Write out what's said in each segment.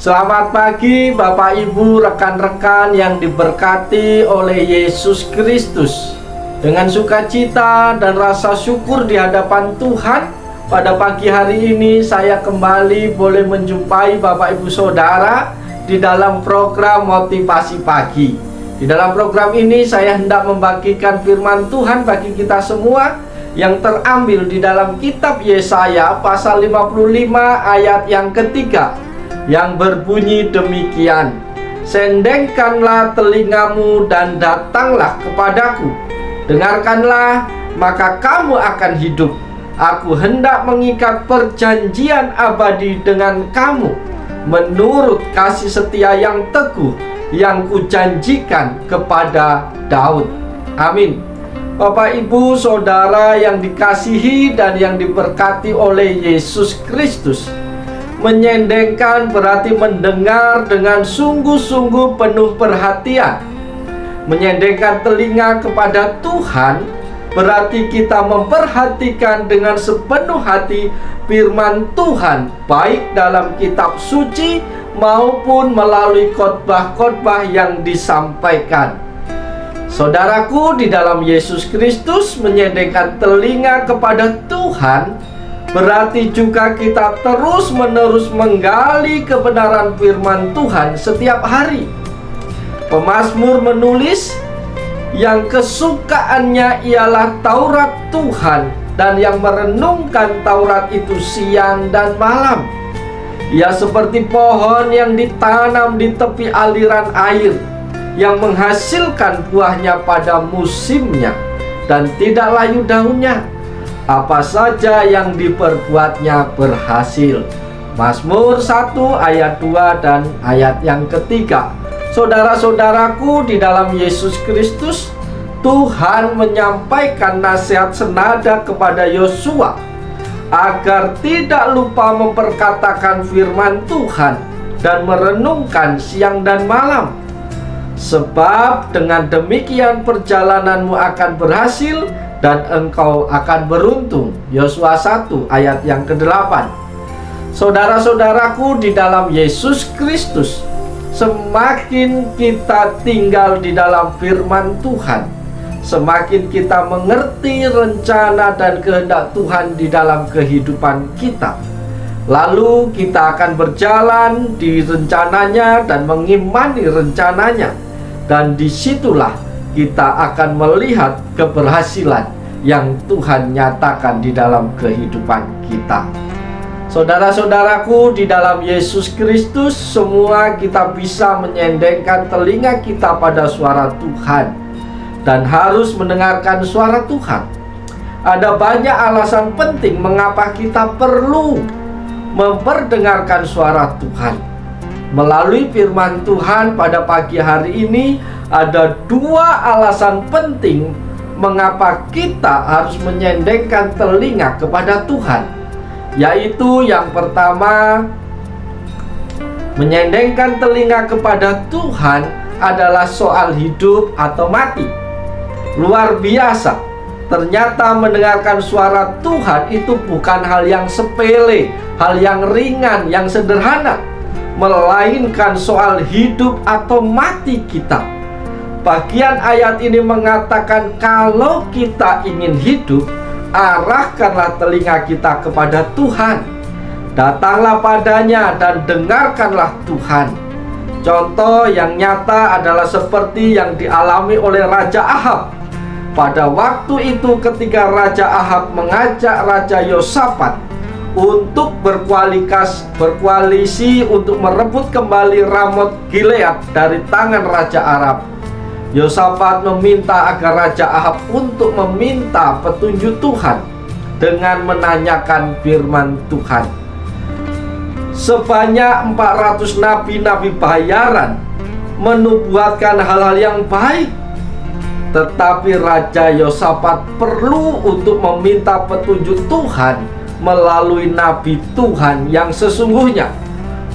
Selamat pagi Bapak Ibu, rekan-rekan yang diberkati oleh Yesus Kristus. Dengan sukacita dan rasa syukur di hadapan Tuhan, pada pagi hari ini saya kembali boleh menjumpai Bapak Ibu Saudara di dalam program Motivasi Pagi. Di dalam program ini saya hendak membagikan firman Tuhan bagi kita semua yang terambil di dalam kitab Yesaya pasal 55 ayat yang ketiga, yang berbunyi demikian: "Sendengkanlah telingamu dan datanglah kepadaku. Dengarkanlah, maka kamu akan hidup. Aku hendak mengikat perjanjian abadi dengan kamu, menurut kasih setia yang teguh yang kujanjikan kepada Daud." Amin. Bapak, Ibu, Saudara yang dikasihi dan yang diberkati oleh Yesus Kristus, menyendengkan berarti mendengar dengan sungguh-sungguh penuh perhatian. Menyendengkan telinga kepada Tuhan berarti kita memperhatikan dengan sepenuh hati firman Tuhan, baik dalam kitab suci maupun melalui khotbah-khotbah yang disampaikan. Saudaraku di dalam Yesus Kristus, menyendengkan telinga kepada Tuhan berarti juga kita terus-menerus menggali kebenaran firman Tuhan setiap hari. Pemazmur menulis, yang kesukaannya ialah Taurat Tuhan, dan yang merenungkan Taurat itu siang dan malam. Ia seperti pohon yang ditanam di tepi aliran air, yang menghasilkan buahnya pada musimnya, dan tidak layu daunnya. Apa saja yang diperbuatnya berhasil. Mazmur 1 ayat 2 dan ayat yang ketiga. Saudara-saudaraku di dalam Yesus Kristus, Tuhan menyampaikan nasihat senada kepada Yosua agar tidak lupa memperkatakan firman Tuhan dan merenungkan siang dan malam. Sebab dengan demikian perjalananmu akan berhasil dan engkau akan beruntung. Yosua 1 ayat yang ke-8. Saudara-saudaraku di dalam Yesus Kristus, semakin kita tinggal di dalam firman Tuhan, semakin kita mengerti rencana dan kehendak Tuhan di dalam kehidupan kita. Lalu kita akan berjalan di rencananya dan mengimani rencananya. Dan disitulah kita akan melihat keberhasilan yang Tuhan nyatakan di dalam kehidupan kita. Saudara-saudaraku di dalam Yesus Kristus, semua kita bisa menyendengkan telinga kita pada suara Tuhan dan harus mendengarkan suara Tuhan. Ada banyak alasan penting mengapa kita perlu memperdengarkan suara Tuhan. Melalui firman Tuhan pada pagi hari ini, ada dua alasan penting mengapa kita harus menyendengkan telinga kepada Tuhan. Yaitu yang pertama, menyendengkan telinga kepada Tuhan adalah soal hidup atau mati. Luar biasa, ternyata mendengarkan suara Tuhan itu bukan hal yang sepele, hal yang ringan, yang sederhana, melainkan soal hidup atau mati kita. Bagian ayat ini mengatakan kalau kita ingin hidup, arahkanlah telinga kita kepada Tuhan. Datanglah padanya dan dengarkanlah Tuhan. Contoh yang nyata adalah seperti yang dialami oleh Raja Ahab. Pada waktu itu ketika Raja Ahab mengajak Raja Yosafat untuk berkoalisi untuk merebut kembali Ramot Gilead dari tangan Raja Arab, Yosafat meminta agar Raja Ahab untuk meminta petunjuk Tuhan dengan menanyakan firman Tuhan. Sebanyak 400 nabi-nabi bayaran menubuatkan hal-hal yang baik, tetapi Raja Yosafat perlu untuk meminta petunjuk Tuhan melalui nabi Tuhan yang sesungguhnya.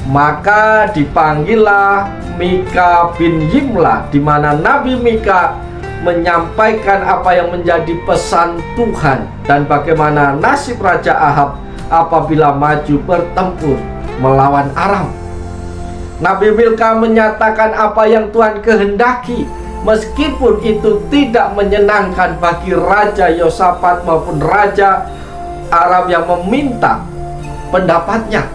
Maka dipanggillah Mika bin Yimla, di mana Nabi Mika menyampaikan apa yang menjadi pesan Tuhan dan bagaimana nasib Raja Ahab apabila maju bertempur melawan Aram. Nabi Milka menyatakan apa yang Tuhan kehendaki, meskipun itu tidak menyenangkan bagi Raja Yosafat maupun Raja Aram yang meminta pendapatnya.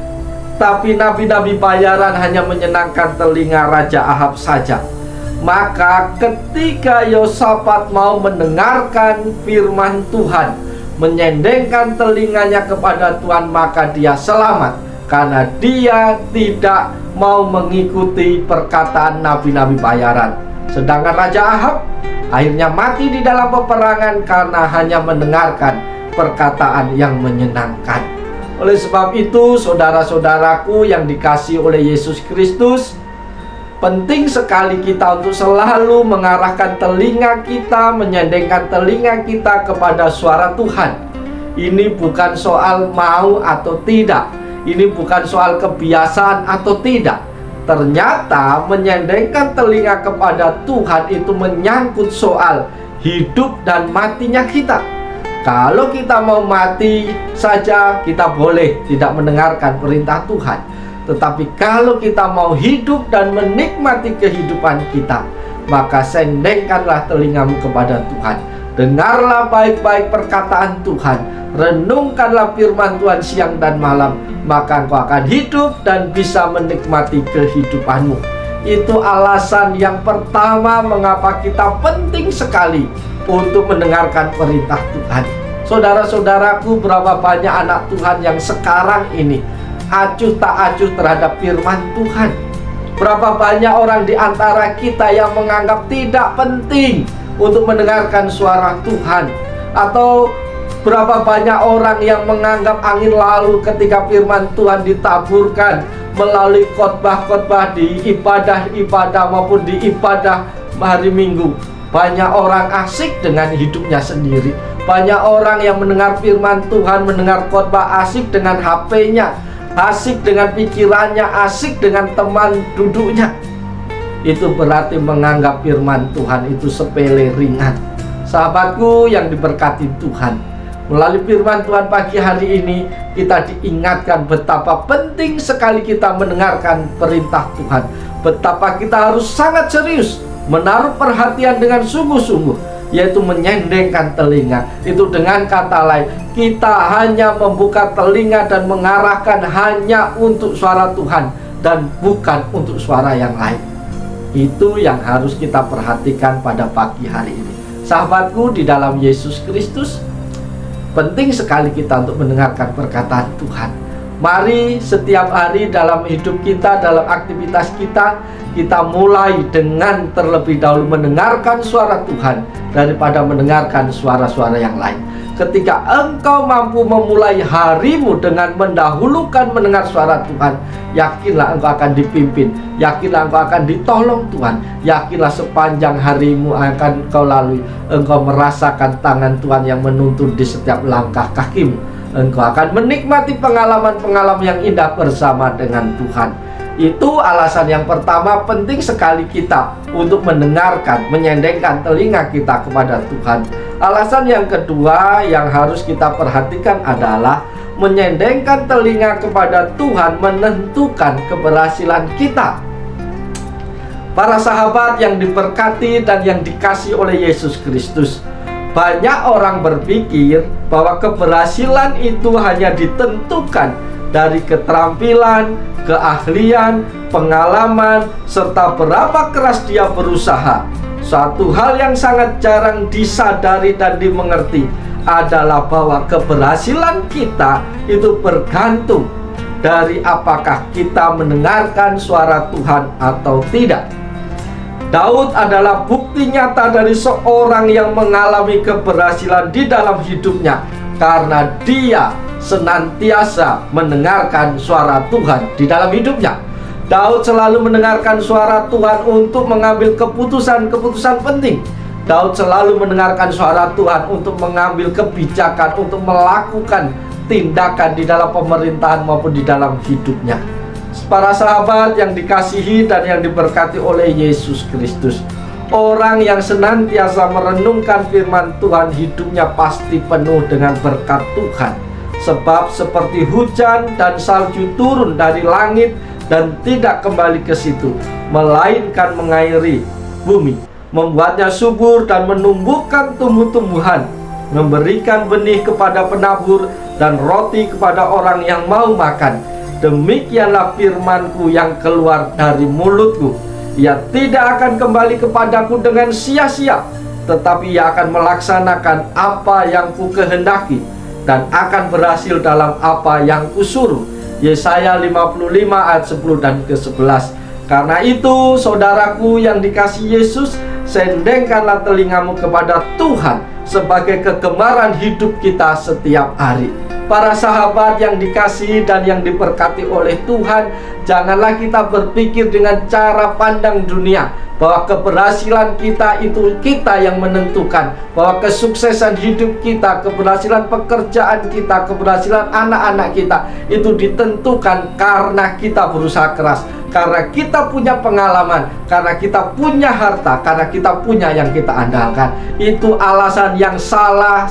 Tapi nabi-nabi bayaran hanya menyenangkan telinga Raja Ahab saja. Maka ketika Yosafat mau mendengarkan firman Tuhan, menyendengkan telinganya kepada Tuhan, maka dia selamat, karena dia tidak mau mengikuti perkataan nabi-nabi bayaran. Sedangkan Raja Ahab akhirnya mati di dalam peperangan karena hanya mendengarkan perkataan yang menyenangkan. Oleh sebab itu, saudara-saudaraku yang dikasihi oleh Yesus Kristus, penting sekali kita untuk selalu mengarahkan telinga kita, menyendengkan telinga kita kepada suara Tuhan. Ini bukan soal mau atau tidak, ini bukan soal kebiasaan atau tidak. Ternyata menyendengkan telinga kepada Tuhan itu menyangkut soal hidup dan matinya kita. Kalau kita mau mati saja, kita boleh tidak mendengarkan perintah Tuhan. Tetapi kalau kita mau hidup dan menikmati kehidupan kita, maka sendengkanlah telingamu kepada Tuhan. Dengarlah baik-baik perkataan Tuhan. Renungkanlah firman Tuhan siang dan malam. Maka engkau akan hidup dan bisa menikmati kehidupanmu. Itu alasan yang pertama mengapa kita penting sekali untuk mendengarkan perintah Tuhan. Saudara-saudaraku, berapa banyak anak Tuhan yang sekarang ini acuh tak acuh terhadap firman Tuhan. Berapa banyak orang di antara kita yang menganggap tidak penting untuk mendengarkan suara Tuhan. Atau berapa banyak orang yang menganggap angin lalu ketika firman Tuhan ditaburkan melalui khotbah-khotbah di ibadah-ibadah maupun di ibadah hari Minggu. Banyak orang asik dengan hidupnya sendiri. Banyak orang yang mendengar firman Tuhan, mendengar khotbah, asik dengan HP-nya, asik dengan pikirannya, asik dengan teman duduknya. Itu berarti menganggap firman Tuhan itu sepele, ringan. Sahabatku yang diberkati Tuhan, melalui firman Tuhan pagi hari ini kita diingatkan betapa penting sekali kita mendengarkan perintah Tuhan. Betapa kita harus sangat serius menaruh perhatian dengan sungguh-sungguh, yaitu menyendengkan telinga. Itu dengan kata lain, kita hanya membuka telinga dan mengarahkan hanya untuk suara Tuhan dan bukan untuk suara yang lain. Itu yang harus kita perhatikan pada pagi hari ini. Sahabatku di dalam Yesus Kristus, penting sekali kita untuk mendengarkan perkataan Tuhan. Mari setiap hari dalam hidup kita, dalam aktivitas kita, kita mulai dengan terlebih dahulu mendengarkan suara Tuhan daripada mendengarkan suara-suara yang lain. Ketika engkau mampu memulai harimu dengan mendahulukan mendengar suara Tuhan, yakinlah engkau akan dipimpin, yakinlah engkau akan ditolong Tuhan, yakinlah sepanjang harimu akan engkau lalui, engkau merasakan tangan Tuhan yang menuntun di setiap langkah kakimu. Engkau akan menikmati pengalaman-pengalaman yang indah bersama dengan Tuhan. Itu alasan yang pertama, penting sekali kita untuk mendengarkan, menyendengkan telinga kita kepada Tuhan. Alasan yang kedua yang harus kita perhatikan adalah menyendengkan telinga kepada Tuhan menentukan keberhasilan kita. Para sahabat yang diberkati dan yang dikasihi oleh Yesus Kristus, banyak orang berpikir bahwa keberhasilan itu hanya ditentukan dari keterampilan, keahlian, pengalaman, serta berapa keras dia berusaha. Suatu hal yang sangat jarang disadari dan dimengerti adalah bahwa keberhasilan kita itu bergantung dari apakah kita mendengarkan suara Tuhan atau tidak. Daud adalah bukti nyata dari seorang yang mengalami keberhasilan di dalam hidupnya karena dia senantiasa mendengarkan suara Tuhan di dalam hidupnya. Daud selalu mendengarkan suara Tuhan untuk mengambil keputusan-keputusan penting. Daud selalu mendengarkan suara Tuhan untuk mengambil kebijakan, untuk melakukan tindakan di dalam pemerintahan maupun di dalam hidupnya. Para sahabat yang dikasihi dan yang diberkati oleh Yesus Kristus, orang yang senantiasa merenungkan firman Tuhan, hidupnya pasti penuh dengan berkat Tuhan. Sebab seperti hujan dan salju turun dari langit dan tidak kembali ke situ, melainkan mengairi bumi, membuatnya subur dan menumbuhkan tumbuh-tumbuhan, memberikan benih kepada penabur dan roti kepada orang yang mau makan. Demikianlah firman-Ku yang keluar dari mulut-Ku. Ia tidak akan kembali kepadaku dengan sia-sia, tetapi ia akan melaksanakan apa yang Ku kehendaki dan akan berhasil dalam apa yang Kusuruh. Yesaya 55 ayat 10 dan ke-11. Karena itu, saudaraku yang dikasihi Yesus, sendengkanlah telingamu kepada Tuhan sebagai kegemaran hidup kita setiap hari. Para sahabat yang dikasihi dan yang diberkati oleh Tuhan, janganlah kita berpikir dengan cara pandang dunia, bahwa keberhasilan kita itu kita yang menentukan, bahwa kesuksesan hidup kita, keberhasilan pekerjaan kita, keberhasilan anak-anak kita itu ditentukan karena kita berusaha keras, karena kita punya pengalaman, karena kita punya harta, karena kita punya yang kita andalkan. Itu alasan yang salah,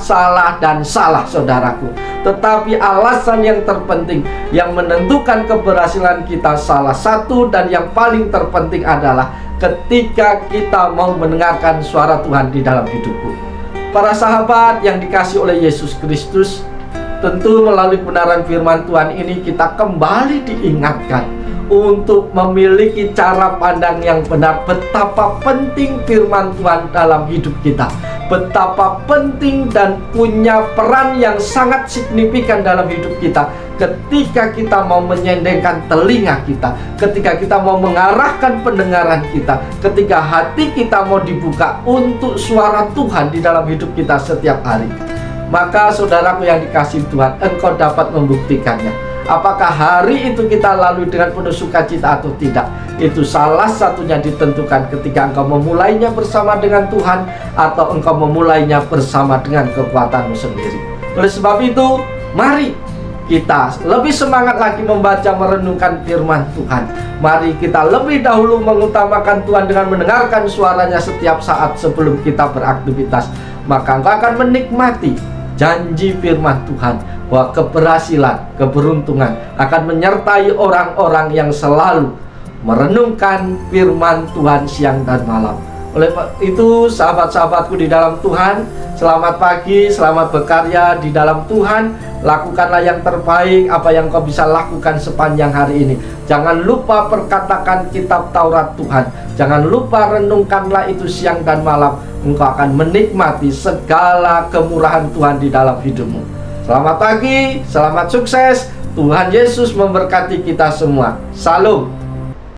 dan salah, saudaraku. Tetapi alasan yang terpenting yang menentukan keberhasilan kita, salah satu dan yang paling terpenting adalah ketika kita mau mendengarkan suara Tuhan di dalam hidupku. Para sahabat yang dikasihi oleh Yesus Kristus, tentu melalui kebenaran firman Tuhan ini kita kembali diingatkan untuk memiliki cara pandang yang benar, betapa penting firman Tuhan dalam hidup kita, betapa penting dan punya peran yang sangat signifikan dalam hidup kita. Ketika kita mau menyendengkan telinga kita, ketika kita mau mengarahkan pendengaran kita, ketika hati kita mau dibuka untuk suara Tuhan di dalam hidup kita setiap hari, maka saudaraku yang dikasihi Tuhan, engkau dapat membuktikannya. Apakah hari itu kita lalui dengan penuh sukacita atau tidak, itu salah satunya ditentukan ketika engkau memulainya bersama dengan Tuhan atau engkau memulainya bersama dengan kekuatanmu sendiri. Oleh sebab itu, mari kita lebih semangat lagi membaca merenungkan firman Tuhan. Mari kita lebih dahulu mengutamakan Tuhan dengan mendengarkan suaranya setiap saat sebelum kita beraktivitas. Maka engkau akan menikmati janji firman Tuhan bahwa keberhasilan, keberuntungan akan menyertai orang-orang yang selalu merenungkan firman Tuhan siang dan malam. Oleh itu, sahabat-sahabatku di dalam Tuhan, selamat pagi, selamat berkarya di dalam Tuhan. Lakukanlah yang terbaik apa yang kau bisa lakukan sepanjang hari ini. Jangan lupa perkatakan kitab Taurat Tuhan. Jangan lupa renungkanlah itu siang dan malam. Engkau akan menikmati segala kemurahan Tuhan di dalam hidupmu. Selamat pagi, selamat sukses. Tuhan Yesus memberkati kita semua. Salam.